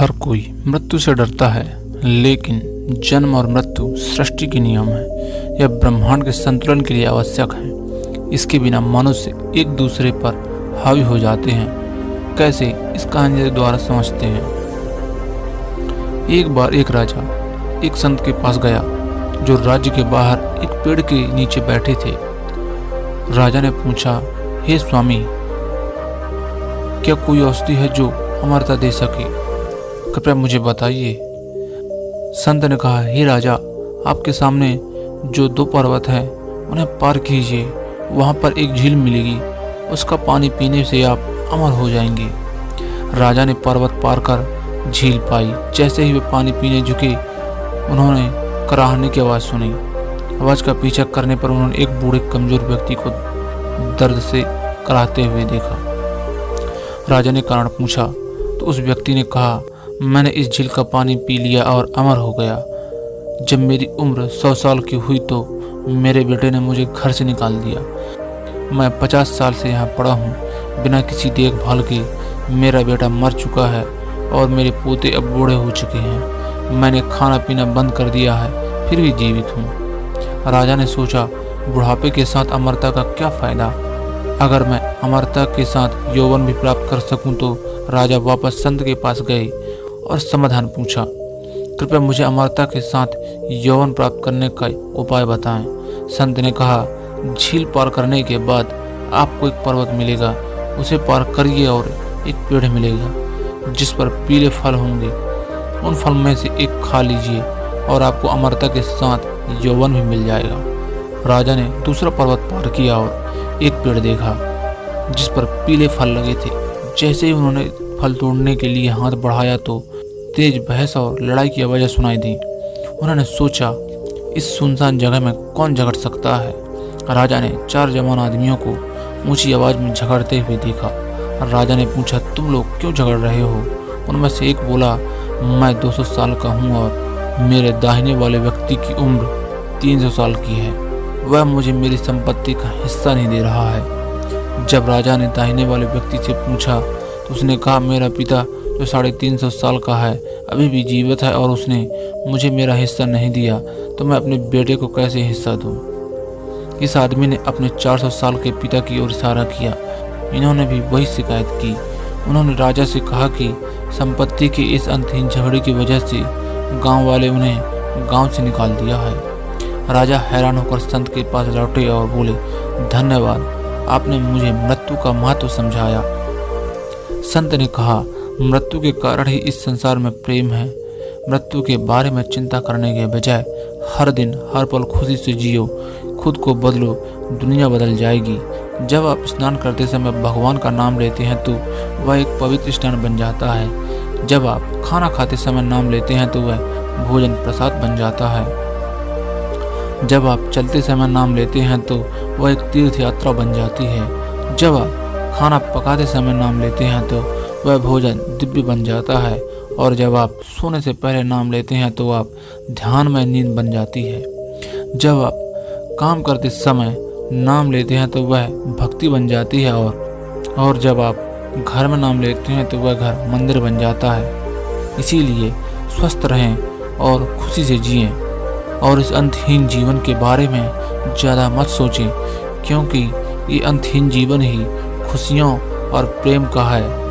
हर कोई मृत्यु से डरता है, लेकिन जन्म और मृत्यु सृष्टि के नियम है। यह ब्रह्मांड के संतुलन के लिए आवश्यक है। इसके बिना मनुष्य एक दूसरे पर हावी हो जाते हैं। कैसे, इस कहानी के द्वारा समझते हैं। एक बार एक राजा एक संत के पास गया, जो राज्य के बाहर एक पेड़ के नीचे बैठे थे। राजा ने पूछा, हे स्वामी, क्या कोई औषधि है जो अमरता दे सके? कृपया मुझे बताइए। संत ने कहा, हे राजा, आपके सामने जो 2 पर्वत हैं उन्हें पार कीजिए। वहां पर एक झील मिलेगी, उसका पानी पीने से आप अमर हो जाएंगे। राजा ने पर्वत पार कर झील पाई। जैसे ही वे पानी पीने झुके, उन्होंने कराहने की आवाज़ सुनी। आवाज़ का पीछा करने पर उन्होंने एक बूढ़े कमजोर व्यक्ति को दर्द से कराहते हुए देखा। राजा ने कारण पूछा तो उस व्यक्ति ने कहा, मैंने इस झील का पानी पी लिया और अमर हो गया। जब मेरी उम्र 100 साल की हुई तो मेरे बेटे ने मुझे घर से निकाल दिया। मैं 50 साल से यहाँ पड़ा हूँ बिना किसी देखभाल के। मेरा बेटा मर चुका है और मेरे पोते अब बूढ़े हो चुके हैं। मैंने खाना पीना बंद कर दिया है, फिर भी जीवित हूँ। राजा ने सोचा, बुढ़ापे के साथ अमरता का क्या फ़ायदा? अगर मैं अमरता के साथ यौवन भी प्राप्त कर सकूं तो। राजा वापस संत के पास गए और समाधान पूछा, कृपया मुझे अमरता के साथ यौवन प्राप्त करने का उपाय बताएं। संत ने कहा, झील पार करने के बाद आपको एक पर्वत मिलेगा, उसे पार करिए और एक पेड़ मिलेगा जिस पर पीले फल होंगे। उन फल में से एक खा लीजिए और आपको अमरता के साथ यौवन भी मिल जाएगा। राजा ने दूसरा पर्वत पार किया और एक पेड़ देखा जिस पर पीले फल लगे थे। जैसे ही उन्होंने फल तोड़ने के लिए हाथ बढ़ाया तो तेज बहस और लड़ाई की आवाज़ें सुनाई दी। उन्होंने सोचा, इस सुनसान जगह में कौन झगड़ सकता है? राजा ने 4 जवान आदमियों को ऊंची आवाज़ में झगड़ते हुए देखा। राजा ने पूछा, तुम लोग क्यों झगड़ रहे हो? उनमें से एक बोला, मैं 200 साल का हूँ और मेरे दाहिने वाले व्यक्ति की उम्र 300 साल की है। वह मुझे मेरी संपत्ति का हिस्सा नहीं दे रहा है। जब राजा ने दाहिने वाले व्यक्ति से पूछा तो उसने कहा, मेरा पिता जो 350 साल का है अभी भी जीवित है और उसने मुझे मेरा हिस्सा नहीं दिया, तो मैं अपने बेटे को कैसे हिस्सा दूं? इस आदमी ने अपने 400 साल के पिता की ओर इशारा किया। इन्होंने भी वही शिकायत की। उन्होंने राजा से कहा कि संपत्ति के इस अंतहीन झगड़े की वजह से गांव वाले उन्हें गांव से निकाल दिया है। राजा हैरान होकर संत के पास लौटे और बोले, धन्यवाद, आपने मुझे मृत्यु का महत्व समझाया। संत ने कहा, मृत्यु के कारण ही इस संसार में प्रेम है। मृत्यु के बारे में चिंता करने के बजाय हर दिन हर पल खुशी से जियो, खुद को बदलो, दुनिया बदल जाएगी। जब आप स्नान करते समय भगवान का नाम लेते हैं तो वह एक पवित्र स्नान बन जाता है। जब आप खाना खाते समय नाम लेते हैं तो वह भोजन प्रसाद बन जाता है। जब आप चलते समय नाम लेते हैं तो वह एक तीर्थ यात्रा बन जाती है। जब आप खाना पकाते समय नाम लेते हैं तो वह भोजन दिव्य बन जाता है। और जब आप सोने से पहले नाम लेते हैं तो आप ध्यान में नींद बन जाती है। जब आप काम करते समय नाम लेते हैं तो वह भक्ति बन जाती है। और जब आप घर में नाम लेते हैं तो वह घर मंदिर बन जाता है। इसीलिए स्वस्थ रहें और खुशी से जिएं और इस अंतहीन जीवन के बारे में ज़्यादा मत सोचें, क्योंकि ये अंतहीन जीवन ही खुशियों और प्रेम का है।